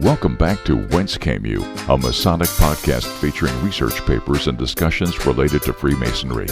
Welcome back to Whence Came You, a Masonic podcast featuring research papers and discussions related to Freemasonry.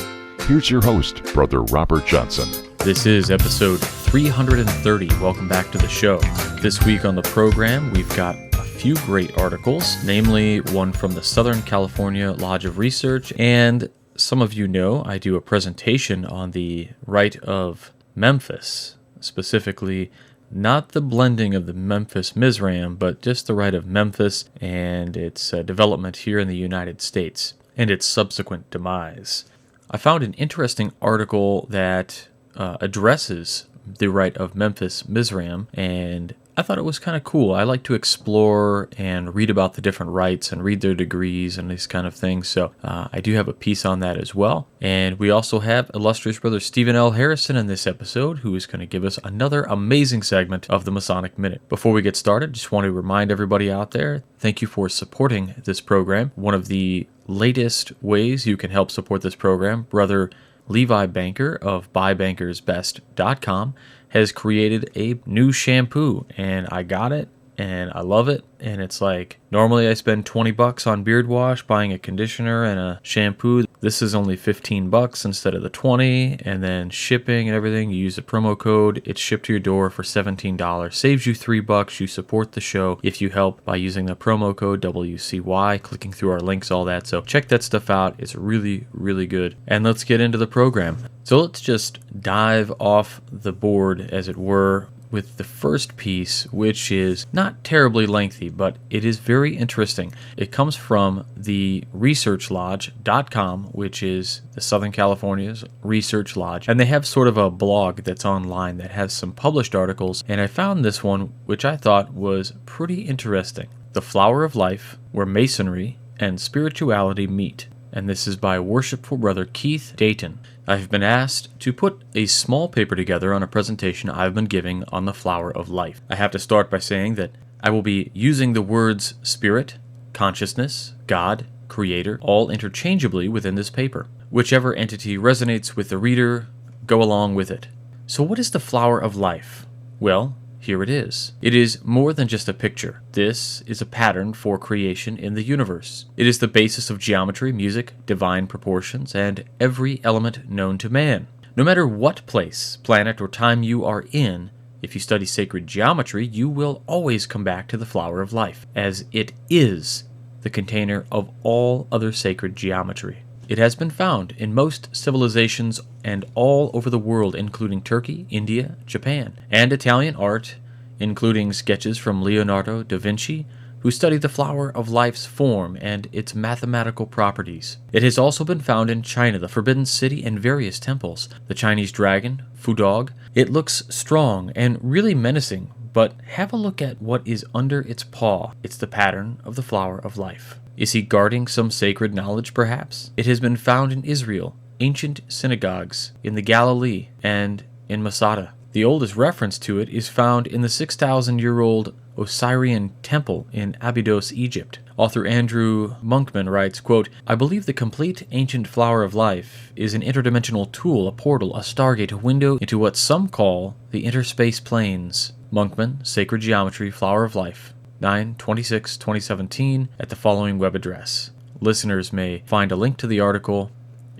Here's your host, Brother Robert Johnson. This is episode 330. Welcome back to the show. This week on the program, we've got a few great articles, namely one from the Southern California Lodge of Research, and some of you know I do a presentation on the Rite of Memphis, specifically not the blending of the Memphis-Misraim, but just the Rite of Memphis and its development here in the United States and its subsequent demise. I found an interesting article that addresses the Rite of Memphis-Misraim, and I thought it was kind of cool. I like to explore and read about the different rites and read their degrees and these kind of things, so I do have a piece on that as well. And we also have illustrious Brother Stephen L. Harrison in this episode, who is going to give us another amazing segment of the Masonic Minute. Before we get started, just want to remind everybody out there, thank you for supporting this program. One of the latest ways you can help support this program, Brother Levi Banker of buybankersbest.com has created a new shampoo, and I got it and I love it. And it's like, normally I spend $20 on beard wash buying a conditioner and a shampoo. This is only $15 instead of the $20, and then shipping and everything. You use the promo code, it's shipped to your door for $17. Saves you $3. You support the show if you help by using the promo code WCY, clicking through our links, all that. So check that stuff out. It's really, really good. And let's get into the program. So let's just dive off the board, as it were, with the first piece, which is not terribly lengthy, but it is very interesting. It comes from the researchlodge.com, which is the Southern California's Research Lodge, and they have sort of a blog that's online that has some published articles, and I found this one, which I thought was pretty interesting. The Flower of Life, Where Masonry and Spirituality Meet. And this is by Worshipful Brother Keith Dayton. I've been asked to put a small paper together on a presentation I've been giving on the Flower of Life. I have to start by saying that I will be using the words spirit, consciousness, God, creator, all interchangeably within this paper. Whichever entity resonates with the reader, go along with it. So what is the Flower of Life? Well, here it is. It is more than just a picture. This is a pattern for creation in the universe. It is the basis of geometry, music, divine proportions, and every element known to man. No matter what place, planet, or time you are in, if you study sacred geometry, you will always come back to the Flower of Life, as it is the container of all other sacred geometry. It has been found in most civilizations and all over the world, including Turkey, India, Japan, and Italian art, including sketches from Leonardo da Vinci, who studied the flower of life's form and its mathematical properties. It has also been found in China, the Forbidden City, and various temples. The Chinese dragon, Fudog, it looks strong and really menacing, but have a look at what is under its paw. It's the pattern of the flower of life. Is he guarding some sacred knowledge, perhaps? It has been found in Israel, ancient synagogues, in the Galilee, and in Masada. The oldest reference to it is found in the 6,000-year-old Osirian temple in Abydos, Egypt. Author Andrew Monkman writes, quote, I believe the complete ancient flower of life is an interdimensional tool, a portal, a stargate, a window into what some call the interspace planes. Monkman, Sacred Geometry, Flower of Life, 9/26/2017, at the following web address. Listeners may find a link to the article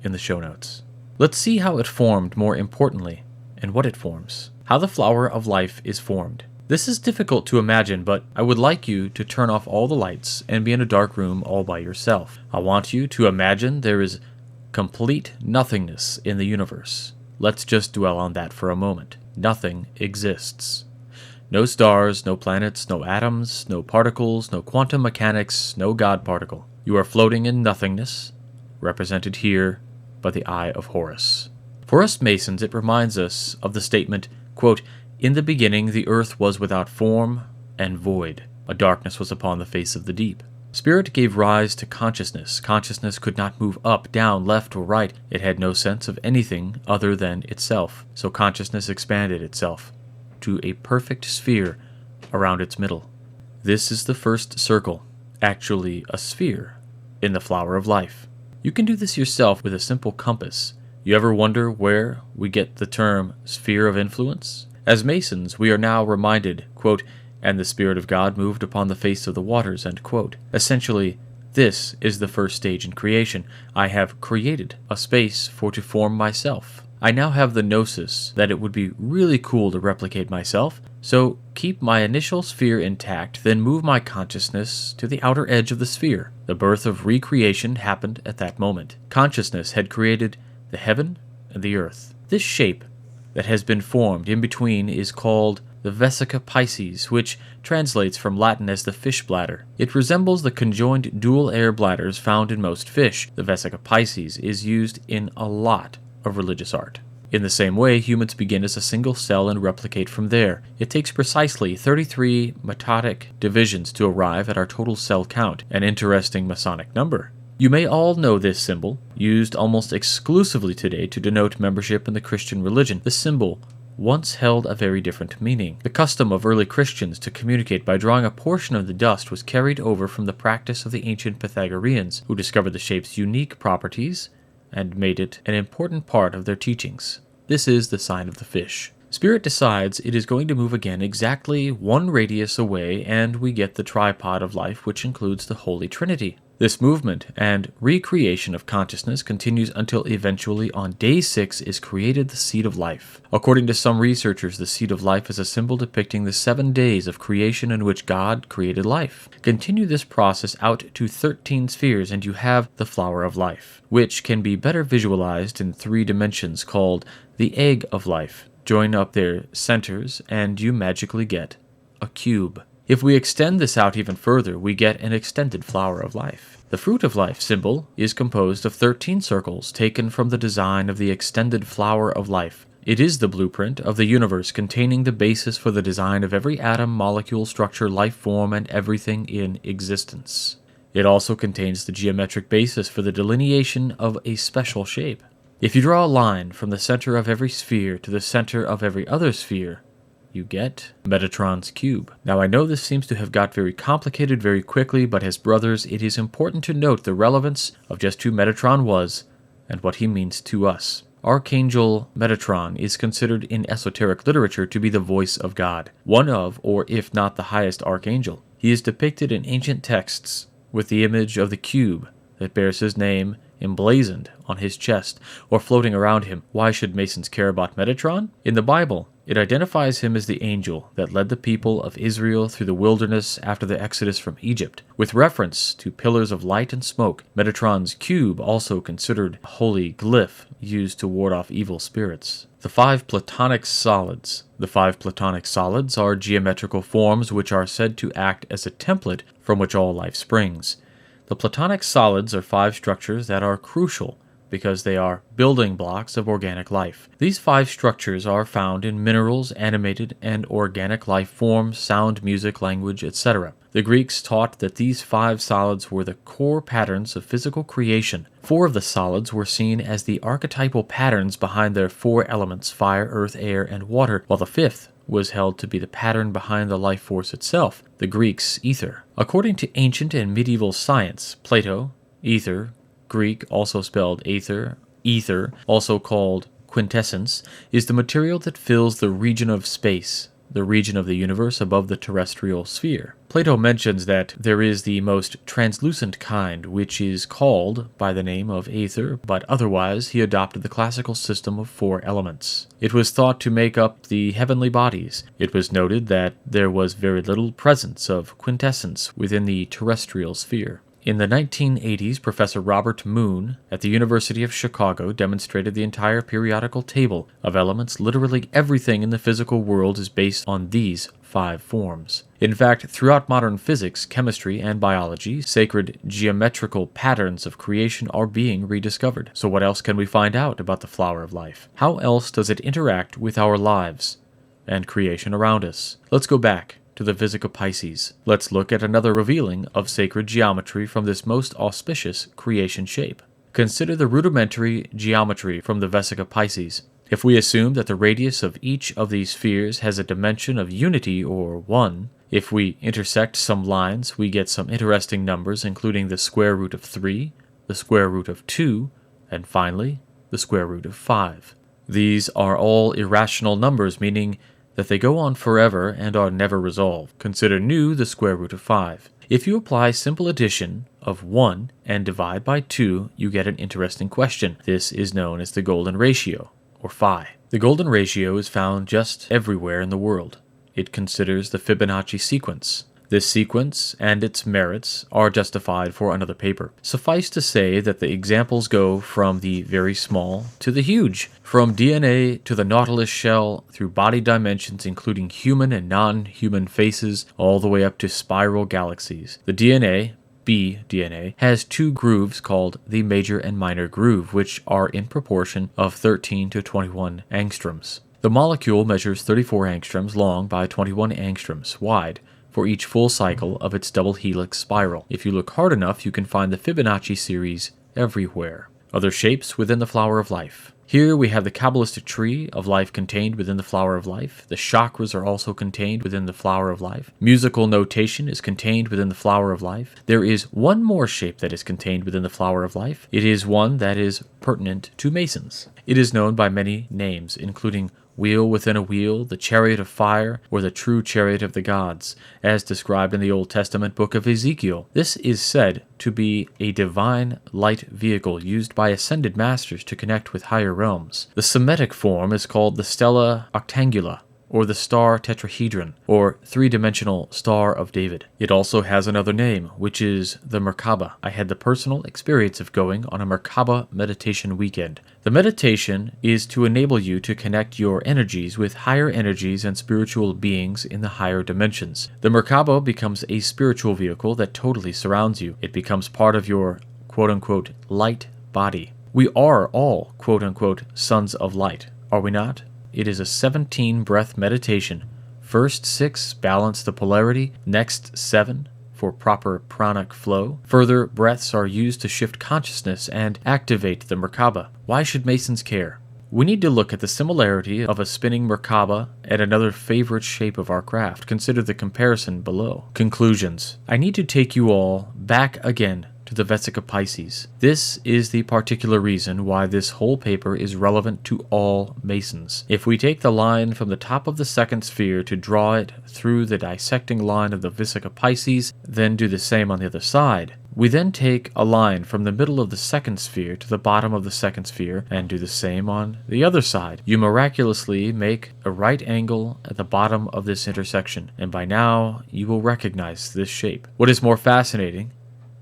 in the show notes. Let's see how it formed, more importantly, and what it forms. How the Flower of Life is formed. This is difficult to imagine, but I would like you to turn off all the lights and be in a dark room all by yourself. I want you to imagine there is complete nothingness in the universe. Let's just dwell on that for a moment. Nothing exists. No stars, no planets, no atoms, no particles, no quantum mechanics, no God particle. You are floating in nothingness, represented here by the Eye of Horus. For us Masons, it reminds us of the statement, quote, In the beginning the earth was without form and void. A darkness was upon the face of the deep. Spirit gave rise to consciousness. Consciousness could not move up, down, left, or right. It had no sense of anything other than itself. So consciousness expanded itself to a perfect sphere around its middle. This is the first circle, actually a sphere, in the flower of life. You can do this yourself with a simple compass. You ever wonder where we get the term sphere of influence? As Masons, we are now reminded, quote, and the Spirit of God moved upon the face of the waters, end quote. Essentially, this is the first stage in creation. I have created a space for to form myself. I now have the gnosis that it would be really cool to replicate myself, so keep my initial sphere intact, then move my consciousness to the outer edge of the sphere. The birth of recreation happened at that moment. Consciousness had created the heaven and the earth. This shape that has been formed in between is called the vesica Pisces, which translates from Latin as the fish bladder. It resembles the conjoined dual air bladders found in most fish. The vesica Pisces is used in a lot of religious art. In the same way, humans begin as a single cell and replicate from there. It takes precisely 33 mitotic divisions to arrive at our total cell count, an interesting Masonic number. You may all know this symbol, used almost exclusively today to denote membership in the Christian religion. The symbol once held a very different meaning. The custom of early Christians to communicate by drawing a portion of the dust was carried over from the practice of the ancient Pythagoreans, who discovered the shape's unique properties and made it an important part of their teachings. This is the sign of the fish. Spirit decides it is going to move again exactly one radius away, and we get the tripod of life, which includes the Holy Trinity. This movement and recreation of consciousness continues until eventually on day 6 is created the seed of life. According to some researchers, the seed of life is a symbol depicting the 7 days of creation in which God created life. Continue this process out to 13 spheres and you have the flower of life, which can be better visualized in 3 dimensions called the egg of life. Join up their centers and you magically get a cube. If we extend this out even further, we get an extended flower of life. The fruit of life symbol is composed of 13 circles taken from the design of the extended flower of life. It is the blueprint of the universe containing the basis for the design of every atom, molecule, structure, life form, and everything in existence. It also contains the geometric basis for the delineation of a special shape. If you draw a line from the center of every sphere to the center of every other sphere, you get Metatron's cube. Now I know this seems to have got very complicated very quickly, but as brothers, it is important to note the relevance of just who Metatron was and what he means to us. Archangel Metatron is considered in esoteric literature to be the voice of God, one of, or if not the highest archangel. He is depicted in ancient texts with the image of the cube that bears his name emblazoned on his chest or floating around him. Why should Masons care about Metatron? In the Bible, it identifies him as the angel that led the people of Israel through the wilderness after the exodus from Egypt. With reference to pillars of light and smoke, Metatron's cube also considered a holy glyph used to ward off evil spirits. The 5 Platonic solids. The 5 Platonic solids are geometrical forms which are said to act as a template from which all life springs. The Platonic solids are 5 structures that are crucial because they are building blocks of organic life. These 5 structures are found in minerals, animated and organic life forms, sound, music, language, etc. The Greeks taught that these 5 solids were the core patterns of physical creation. 4 of the solids were seen as the archetypal patterns behind their 4 elements, fire, earth, air, and water, while the 5th was held to be the pattern behind the life force itself, the Greeks' ether. According to ancient and medieval science, Plato, ether, Greek, also spelled ether, also called quintessence, is the material that fills the region of space, the region of the universe above the terrestrial sphere. Plato mentions that there is the most translucent kind, which is called by the name of aether, but otherwise he adopted the classical system of 4 elements. It was thought to make up the heavenly bodies. It was noted that there was very little presence of quintessence within the terrestrial sphere. In the 1980s, Professor Robert Moon at the University of Chicago demonstrated the entire periodical table of elements. Literally everything in the physical world is based on these 5 forms. In fact, throughout modern physics, chemistry, and biology, sacred geometrical patterns of creation are being rediscovered. So what else can we find out about the flower of life? How else does it interact with our lives and creation around us? Let's go back to the Vesica Pisces. Let's look at another revealing of sacred geometry from this most auspicious creation shape. Consider the rudimentary geometry from the Vesica Pisces. If we assume that the radius of each of these spheres has a dimension of unity or 1, if we intersect some lines, we get some interesting numbers, including the square root of 3, the square root of 2, and finally, the square root of 5. These are all irrational numbers, meaning that they go on forever and are never resolved. Consider nu the square root of 5. If you apply simple addition of 1 and divide by 2, you get an interesting question. This is known as the golden ratio, or phi. The golden ratio is found just everywhere in the world. It considers the Fibonacci sequence. This sequence and its merits are justified for another paper. Suffice to say that the examples go from the very small to the huge, from DNA to the nautilus shell, through body dimensions including human and non-human faces, all the way up to spiral galaxies. The DNA, B-DNA, has 2 grooves called the major and minor groove, which are in proportion of 13 to 21 angstroms. The molecule measures 34 angstroms long by 21 angstroms wide for each full cycle of its double helix spiral. If you look hard enough, you can find the Fibonacci series everywhere. Other shapes within the flower of life. Here we have the Kabbalistic tree of life contained within the flower of life. The chakras are also contained within the flower of life. Musical notation is contained within the flower of life. There is one more shape that is contained within the flower of life. It is one that is pertinent to Masons. It is known by many names, including wheel within a wheel, the chariot of fire, or the true chariot of the gods, as described in the Old Testament book of Ezekiel. This is said to be a divine light vehicle used by ascended masters to connect with higher realms. The Semitic form is called the Stella Octangula, or the Star Tetrahedron, or three-dimensional Star of David. It also has another name, which is the Merkaba. I had the personal experience of going on a Merkaba meditation weekend. The meditation is to enable you to connect your energies with higher energies and spiritual beings in the higher dimensions. The Merkaba becomes a spiritual vehicle that totally surrounds you. It becomes part of your quote-unquote light body. We are all quote-unquote sons of light, are we not? It is a 17-breath meditation. First 6 balance the polarity, next 7 for proper pranic flow. Further breaths are used to shift consciousness and activate the Merkaba. Why should Masons care? We need to look at the similarity of a spinning Merkaba and another favorite shape of our craft. Consider the comparison below. Conclusions. I need to take you all back again to the Vesica Pisces. This is the particular reason why this whole paper is relevant to all Masons. If we take the line from the top of the second sphere to draw it through the dissecting line of the Vesica Pisces, then do the same on the other side. We then take a line from the middle of the second sphere to the bottom of the second sphere and do the same on the other side. You miraculously make a right angle at the bottom of this intersection, and by now you will recognize this shape. What is more fascinating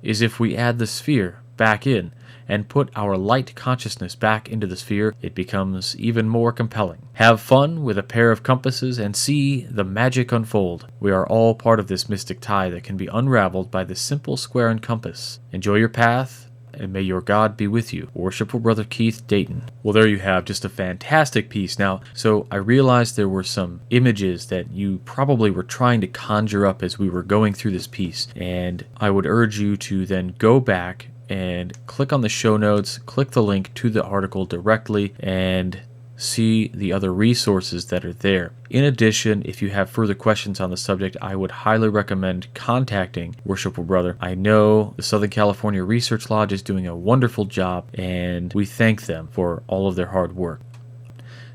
is if we add the sphere back in and put our light consciousness back into the sphere, it becomes even more compelling. Have fun with a pair of compasses and see the magic unfold. We are all part of this mystic tie that can be unraveled by the simple square and compass. Enjoy your path, and may your God be with you. Worshipful Brother Keith Dayton. Well, there you have just a fantastic piece. Now, so I realized there were some images that you probably were trying to conjure up as we were going through this piece, and I would urge you to then go back and click on the show notes, click the link to the article directly, and see the other resources that are there. In addition, if you have further questions on the subject, I would highly recommend contacting Worshipful Brother. I know the Southern California Research Lodge is doing a wonderful job, and we thank them for all of their hard work.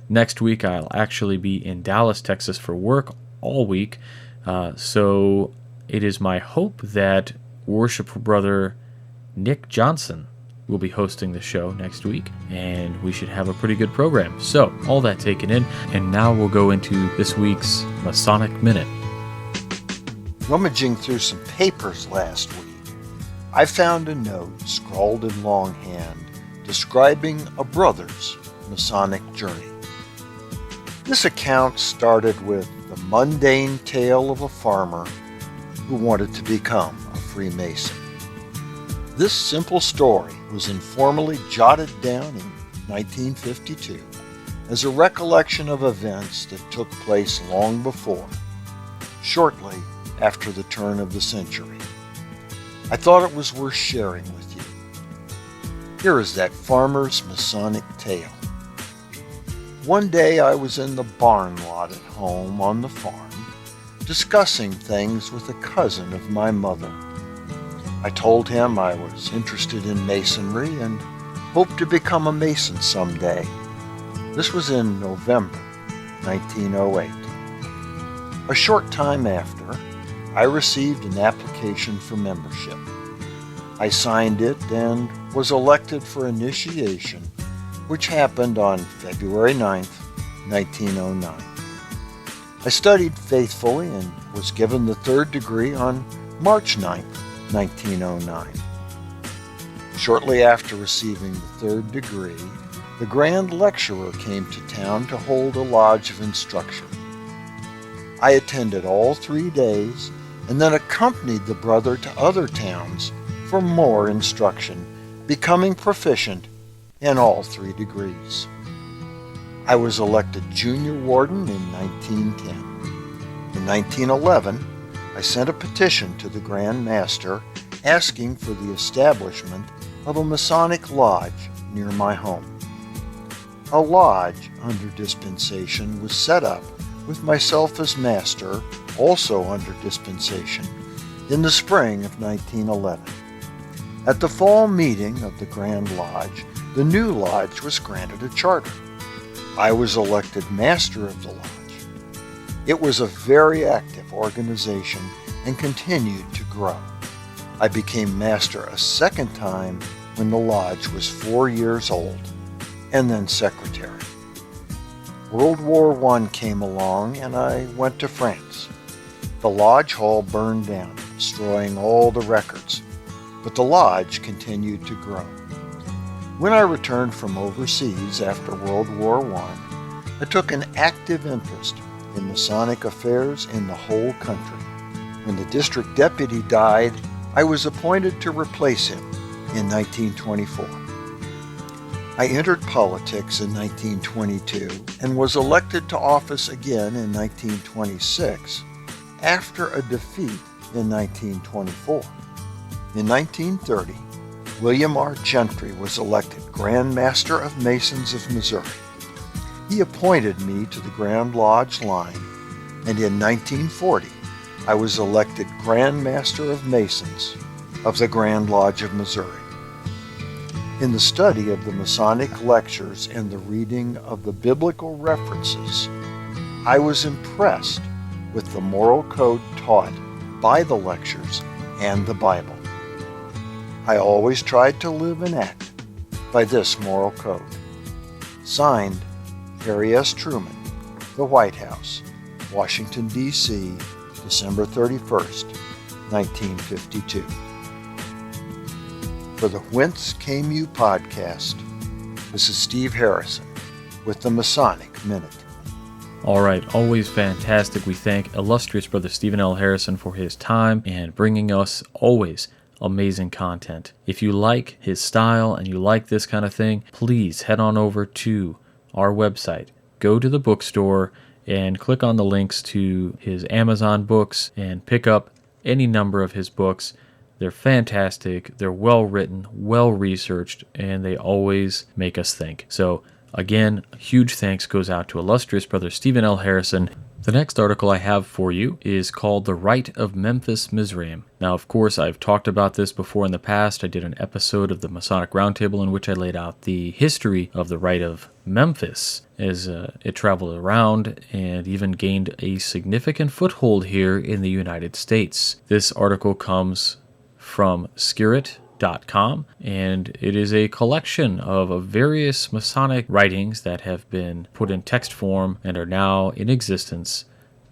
Next week, I'll actually be in Dallas, Texas for work all week, so it is my hope that Worshipful Brother Nick Johnson will be hosting the show next week, and we should have a pretty good program. So, all that taken in, and now we'll go into this week's Masonic Minute. Rummaging through some papers last week, I found a note scrawled in longhand describing a brother's Masonic journey. This account started with the mundane tale of a farmer who wanted to become a Freemason. This simple story was informally jotted down in 1952 as a recollection of events that took place long before, shortly after the turn of the century. I thought it was worth sharing with you. Here is that farmer's Masonic tale. One day I was in the barn lot at home on the farm, discussing things with a cousin of my mother. I told him I was interested in Masonry and hoped to become a Mason someday. This was in November 1908. A short time after, I received an application for membership. I signed it and was elected for initiation, which happened on February 9th, 1909. I studied faithfully and was given the third degree on March 9th, 1909. Shortly after receiving the third degree, the Grand Lecturer came to town to hold a lodge of instruction. I attended all 3 days and then accompanied the brother to other towns for more instruction, becoming proficient in all 3 degrees. I was elected junior warden in 1910. In 1911, I sent a petition to the Grand Master asking for the establishment of a Masonic lodge near my home. A lodge under dispensation was set up with myself as master, also under dispensation, in the spring of 1911. At the fall meeting of the Grand Lodge, the new lodge was granted a charter. I was elected master of the lodge. It was a very active organization and continued to grow. I became master a second time when the lodge was 4 years old, and then secretary. World War I came along and I went to France. The lodge hall burned down, destroying all the records, but the lodge continued to grow. When I returned from overseas after World War I took an active interest in Masonic affairs in the whole country. When the district deputy died, I was appointed to replace him in 1924. I entered politics in 1922 and was elected to office again in 1926 after a defeat in 1924. In 1930, William R. Gentry was elected Grand Master of Masons of Missouri. He appointed me to the Grand Lodge line, and in 1940, I was elected Grand Master of Masons of the Grand Lodge of Missouri. In the study of the Masonic lectures and the reading of the biblical references, I was impressed with the moral code taught by the lectures and the Bible. I always tried to live and act by this moral code. Signed, Harry S. Truman, The White House, Washington, D.C., December 31st, 1952. For the Whence Came You podcast, this is Steve Harrison with the Masonic Minute. All right, always fantastic. We thank illustrious Brother Stephen L. Harrison for his time and bringing us always amazing content. If you like his style and you like this kind of thing, please head on over to our website. Go to the bookstore and click on the links to his Amazon books and pick up any number of his books. They're fantastic, they're well written, well researched, and they always make us think. So again, a huge thanks goes out to illustrious Brother Stephen L. Harrison. The next article I have for you is called The Rite of Memphis-Misraim. Now, of course, I've talked about this before in the past. I did an episode of the Masonic Roundtable in which I laid out the history of the Rite of Memphis as it traveled around and even gained a significant foothold here in the United States. This article comes from Skirit.com, and it is a collection of various Masonic writings that have been put in text form and are now in existence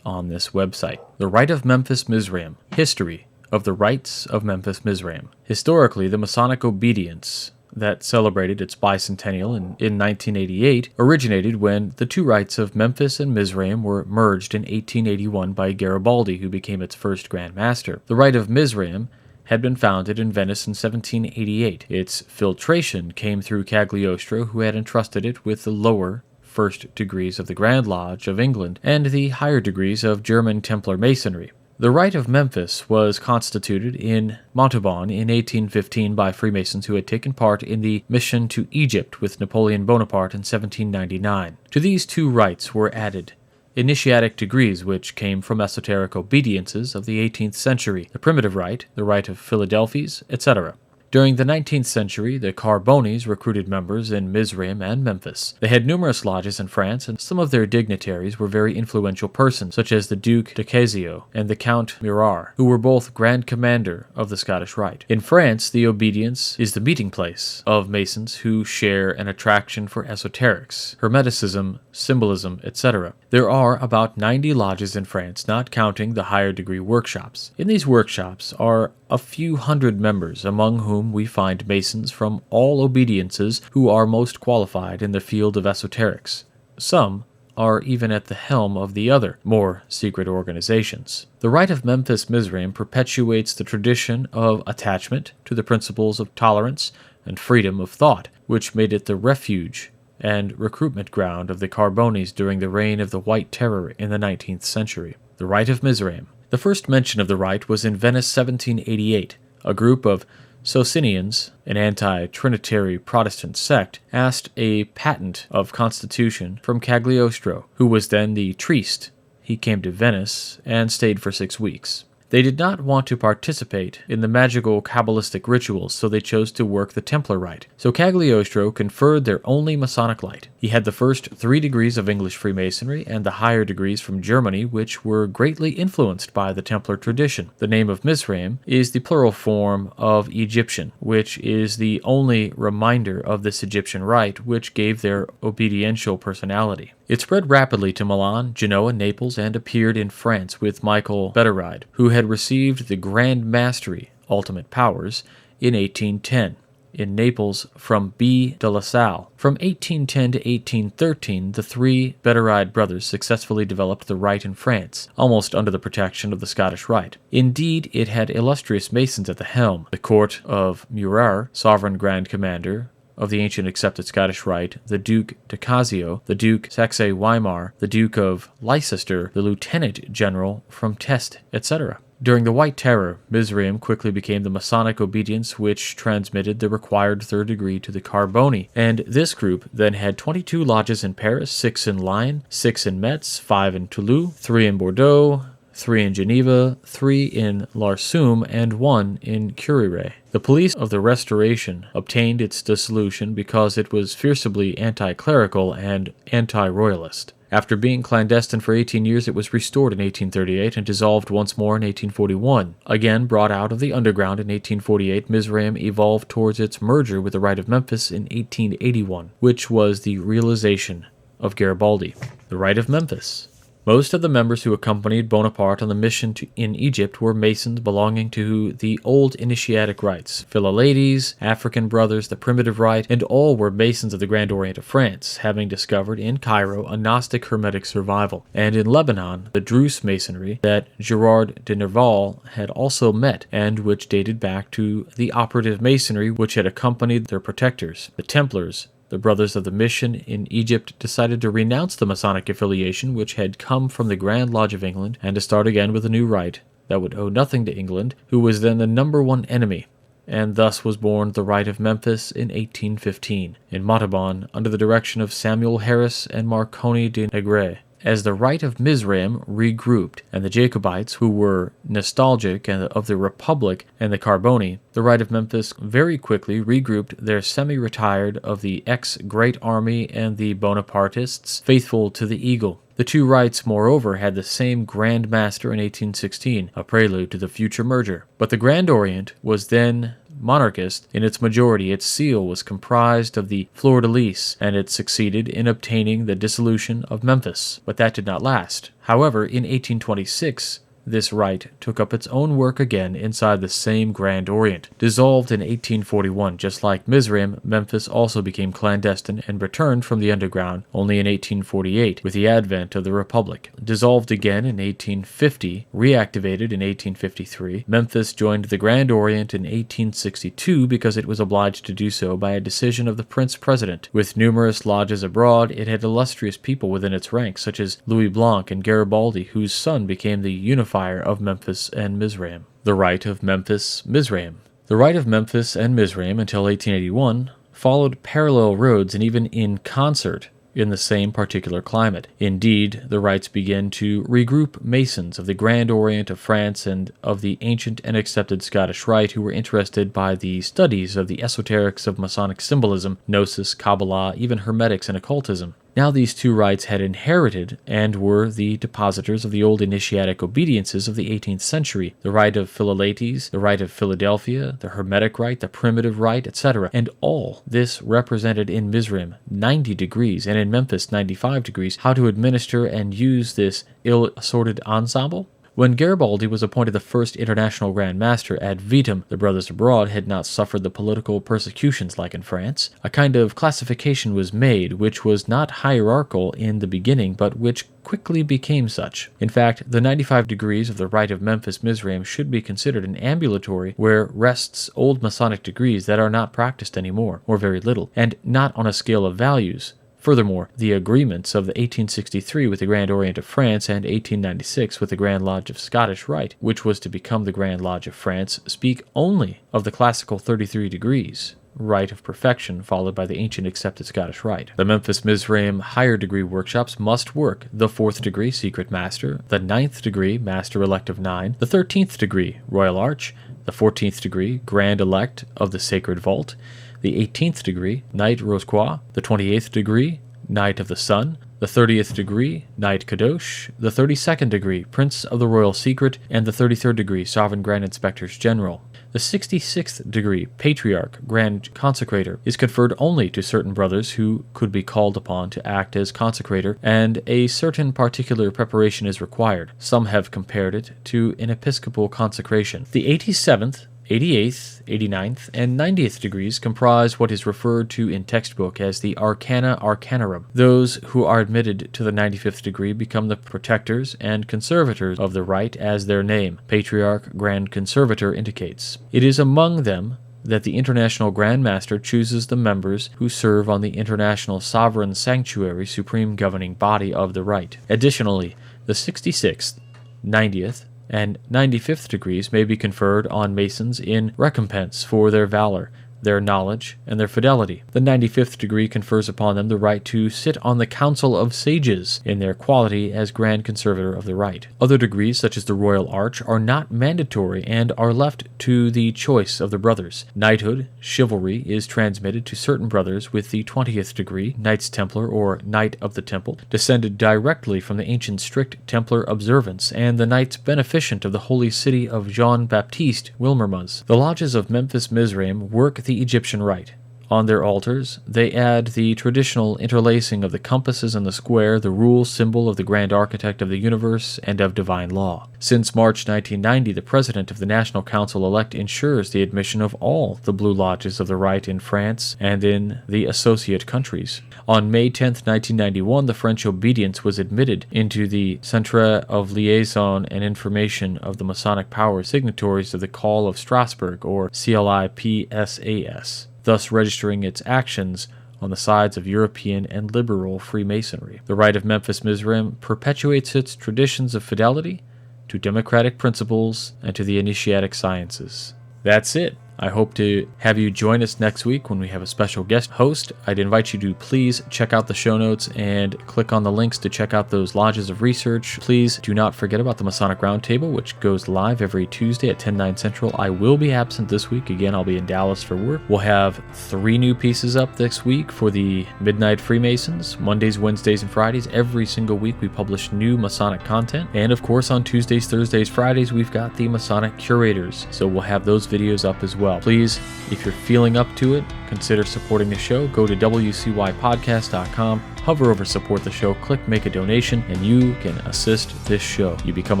on this website. The Rite of Memphis-Misraim, History of the Rites of Memphis-Misraim. Historically, the Masonic obedience that celebrated its bicentennial in 1988 originated when the two rites of Memphis and Misraim were merged in 1881 by Garibaldi, who became its first Grand Master. The Rite of Misraim had been founded in Venice in 1788. Its filtration came through Cagliostro, who had entrusted it with the lower first degrees of the Grand Lodge of England and the higher degrees of German Templar Masonry. The Rite of Memphis was constituted in Montauban in 1815 by Freemasons who had taken part in the mission to Egypt with Napoleon Bonaparte in 1799. To these two rites were added initiatic degrees, which came from esoteric obediences of the 18th century, the primitive rite, the rite of Philadelphes, etc. During the 19th century, the Carbonis recruited members in Misraim and Memphis. They had numerous lodges in France, and some of their dignitaries were very influential persons, such as the Duke de Casio and the Count Murat, who were both Grand Commander of the Scottish Rite. In France, the obedience is the meeting place of Masons who share an attraction for esoterics, Hermeticism, symbolism, etc. There are about 90 lodges in France, not counting the higher degree workshops. In these workshops are a few hundred members, among whom we find Masons from all obediences who are most qualified in the field of esoterics. Some are even at the helm of the other, more secret organizations. The Rite of Memphis-Misraim perpetuates the tradition of attachment to the principles of tolerance and freedom of thought, which made it the refuge and recruitment ground of the Carbonis during the reign of the White Terror in the 19th century. The Rite of Misraim. The first mention of the rite was in Venice 1788. A group of Socinians, an anti-Trinitary Protestant sect, asked a patent of constitution from Cagliostro, who was then the Trieste. He came to Venice and stayed for 6 weeks. They did not want to participate in the magical Kabbalistic rituals, so they chose to work the Templar rite. So Cagliostro conferred their only Masonic light. He had the first 3 degrees of English Freemasonry and the higher degrees from Germany, which were greatly influenced by the Templar tradition. The name of Misraim is the plural form of Egyptian, which is the only reminder of this Egyptian rite, which gave their obediential personality. It spread rapidly to Milan, Genoa, Naples, and appeared in France with Michael Betteride, who had received the Grand Mastery, ultimate powers, in 1810. In Naples from B. de La Salle. From 1810 to 1813, the 3 Betteride brothers successfully developed the rite in France, almost under the protection of the Scottish Rite. Indeed, it had illustrious Masons at the helm. The court of Murat, sovereign Grand Commander of the ancient accepted Scottish Rite, the Duke de Casio, the Duke Saxe-Weimar, the Duke of Leicester, the Lieutenant General from Teste, etc. During the White Terror, Misraim quickly became the Masonic obedience which transmitted the required 3rd degree to the Carboni, and this group then had 22 lodges in Paris, 6 in Lyon, 6 in Metz, 5 in Toulouse, 3 in Bordeaux, 3 in Geneva, 3 in Larsum, and 1 in Curire. The police of the Restoration obtained its dissolution because it was fiercely anti-clerical and anti-royalist. After being clandestine for 18 years, it was restored in 1838 and dissolved once more in 1841. Again brought out of the underground in 1848, Misraim evolved towards its merger with the Rite of Memphis in 1881, which was the realization of Garibaldi. The Rite of Memphis. Most of the members who accompanied Bonaparte on the mission in Egypt were Masons belonging to the old initiatic rites, Philelades, African Brothers, the Primitive Rite, and all were Masons of the Grand Orient of France, having discovered in Cairo a Gnostic Hermetic survival, and in Lebanon the Druze Masonry that Gerard de Nerval had also met, and which dated back to the operative Masonry which had accompanied their protectors, the Templars. The Brothers of the Mission in Egypt decided to renounce the Masonic affiliation which had come from the Grand Lodge of England and to start again with a new rite that would owe nothing to England, who was then the #1 enemy, and thus was born the Rite of Memphis in 1815, in Montauban, under the direction of Samuel Harris and Marconi de Negre. As the Rite of Misraim regrouped, and the Jacobites, who were nostalgic of the Republic and the Carboni, the Rite of Memphis very quickly regrouped their semi-retired of the ex-Great Army and the Bonapartists faithful to the Eagle. The 2 rites, moreover, had the same Grand Master in 1816, a prelude to the future merger. But the Grand Orient was then monarchist in its majority. Its seal was comprised of the fleur-de-lis, and it succeeded in obtaining the dissolution of Memphis. But that did not last. However, in 1826, this rite took up its own work again inside the same Grand Orient. Dissolved in 1841, just like Misraim, Memphis also became clandestine and returned from the underground only in 1848 with the advent of the Republic. Dissolved again in 1850, reactivated in 1853, Memphis joined the Grand Orient in 1862 because it was obliged to do so by a decision of the Prince President. With numerous lodges abroad, it had illustrious people within its ranks, such as Louis Blanc and Garibaldi, whose son became the unifier of Memphis and Misraim. The Rite of Memphis-Misraim. The Rite of Memphis and Misraim until 1881 followed parallel roads and even in concert in the same particular climate. Indeed, the rites begin to regroup Masons of the Grand Orient of France and of the ancient and accepted Scottish Rite who were interested by the studies of the esoterics of Masonic symbolism, Gnosis, Kabbalah, even Hermetics and occultism. Now these two rites had inherited and were the depositors of the old initiatic obediences of the 18th century, the Rite of Philalethes, the Rite of Philadelphia, the Hermetic Rite, the Primitive Rite, etc. And all this represented in Misraim 90 degrees and in Memphis 95 degrees how to administer and use this ill-assorted ensemble. When Garibaldi was appointed the first international Grand Master ad vitam, the brothers abroad had not suffered the political persecutions like in France. A kind of classification was made, which was not hierarchical in the beginning, but which quickly became such. In fact, the 95 degrees of the Rite of Memphis-Misraim should be considered an ambulatory where rests old Masonic degrees that are not practiced anymore, or very little, and not on a scale of values. Furthermore, the agreements of the 1863 with the Grand Orient of France and 1896 with the Grand Lodge of Scottish Rite, which was to become the Grand Lodge of France, speak only of the classical 33 degrees, Rite of Perfection, followed by the ancient accepted Scottish Rite. The Memphis-Misraim higher degree workshops must work the 4th degree Secret Master, the 9th degree Master Elect of 9, the 13th degree Royal Arch, the 14th degree Grand Elect of the Sacred Vault, the 18th degree, Knight Rose-Croix, the 28th degree, Knight of the Sun, the 30th degree, Knight Kadosh, the 32nd degree, Prince of the Royal Secret, and the 33rd degree, Sovereign Grand Inspectors General. The 66th degree, Patriarch, Grand Consecrator, is conferred only to certain brothers who could be called upon to act as consecrator, and a certain particular preparation is required. Some have compared it to an episcopal consecration. The 87th, 88th, 89th, and 90th degrees comprise what is referred to in textbook as the Arcana Arcanarum. Those who are admitted to the 95th degree become the protectors and conservators of the rite as their name, Patriarch Grand Conservator, indicates. It is among them that the International Grand Master chooses the members who serve on the International Sovereign Sanctuary Supreme Governing Body of the rite. Additionally, the 66th, 90th, and 95th degrees may be conferred on Masons in recompense for their valor, their knowledge, and their fidelity. The 95th degree confers upon them the right to sit on the Council of Sages in their quality as Grand Conservator of the Rite. Other degrees, such as the Royal Arch, are not mandatory and are left to the choice of the brothers. Knighthood, chivalry, is transmitted to certain brothers with the 20th degree, Knights Templar or Knight of the Temple, descended directly from the ancient strict Templar observance, and the Knights Beneficent of the holy city of Jean-Baptiste Wilmermaz. The lodges of Memphis-Misraim work the Egyptian rite. On their altars, they add the traditional interlacing of the compasses and the square, the rule symbol of the Grand Architect of the Universe and of divine law. Since March 1990, the President of the National Council-elect ensures the admission of all the Blue Lodges of the Rite in France and in the associate countries. On May 10, 1991, the French obedience was admitted into the Centre of Liaison and Information of the Masonic Power signatories of the Call of Strasbourg, or CLIPSAS, thus registering its actions on the sides of European and liberal Freemasonry. The Rite of Memphis-Misraim perpetuates its traditions of fidelity to democratic principles and to the initiatic sciences. That's it. I hope to have you join us next week when we have a special guest host. I'd invite you to please check out the show notes and click on the links to check out those lodges of research. Please do not forget about the Masonic Roundtable, which goes live every Tuesday at 10/9 Central. I will be absent this week. Again, I'll be in Dallas for work. We'll have 3 new pieces up this week for the Midnight Freemasons. Mondays, Wednesdays, and Fridays. Every single week we publish new Masonic content. And of course, on Tuesdays, Thursdays, Fridays, we've got the Masonic Curators. So we'll have those videos up as well. Please, if you're feeling up to it, consider supporting the show. Go to wcypodcast.com, hover over support the show, click make a donation, and you can assist this show. You become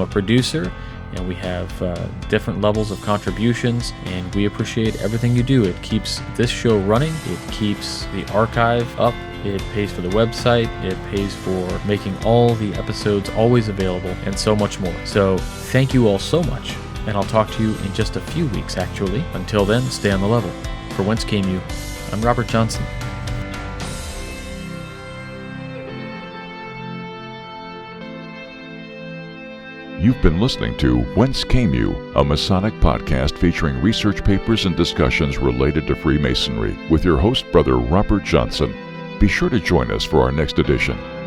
a producer, and we have different levels of contributions, and we appreciate everything you do. It keeps this show running, it keeps the archive up, it pays for the website, it pays for making all the episodes always available, and so much more. So thank you all so much, and I'll talk to you in just a few weeks, actually. Until then, stay on the level. For Whence Came You, I'm Robert Johnson. You've been listening to Whence Came You, a Masonic podcast featuring research papers and discussions related to Freemasonry, with your host, Brother Robert Johnson. Be sure to join us for our next edition.